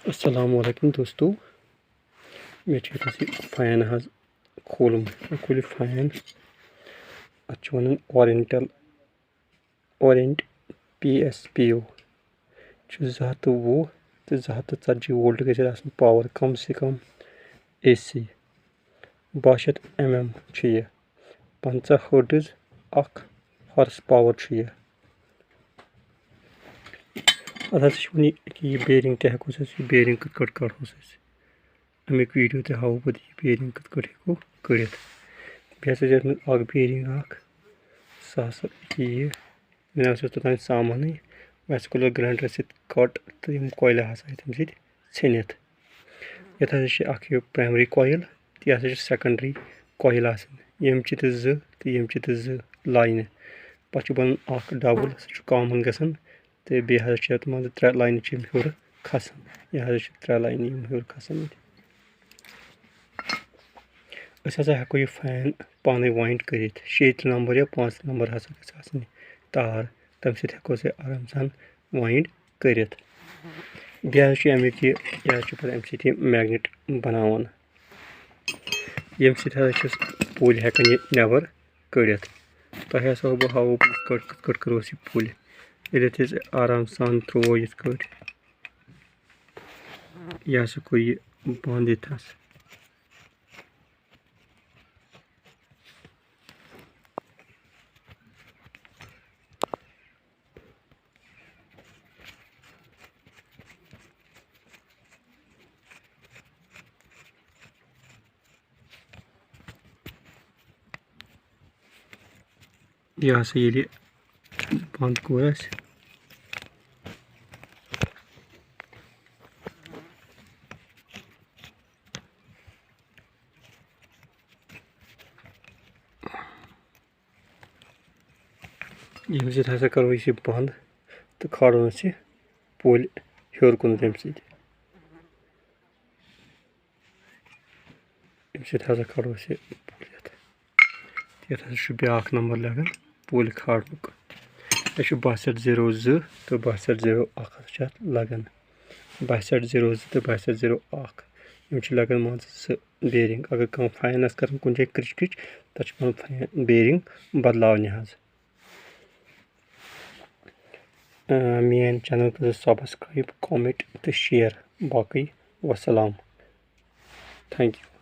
अस्सलामुअलैकुम दोस्तों मे फैन हज खोलम खोल फैन अत वन ओरेंट PSPO 220 तो 240 वोल्ट गि पावर कम से कम AC 62 mm यह 50 हर्ट्ज 1 हॉर्स पावर यह अत यह बेरिंग तको बेरिंग कत कड़ोस अमुक वीडियो ते हाव बह बेरिंग कत हेको कड़ित बे बेरिंग सह यह मे तोतान सामान वह कोल ग्राइंडर कट तो यम कॉयल तम षनित ये प्राइमरी कॉयल तो यह सेकेंडरी कॉयल यम तो यम लाइन पे बन डबल सह कॉमन गसान तो बे मान 3 लाइन हर खसान यह 3 लाइन हर खसान हेको यह फैन पाने वाइंड कर 6 नंबर या 5 नंबर हसा तार तम हेको आराम सान वाइंड कर अमुक यह मैग्नेट बनावान यम पुल हेकन यह नेबर कड़ित तह बह हाव कत करोस यह पुल ये आराम सान त्रो ये कोर यह बंद ये ये बंद कोर यम सह करो यह बंद तो खड़ो पुल हर कुन तम सह खड़ो ये ब्या नंबर लगन पुल खाड़नुक यह 6202 तो 6201 लगन 6202 तो 6201 यम लगन मान बेरिंग अगर कह फैन कर कुन जाए क्रिच क्रिच तथ फैन बेरिंग बदलावने मेन चैनल कर सब्सक्राइब कमेंट तो शेयर बाकी वसलाम थैंक यू।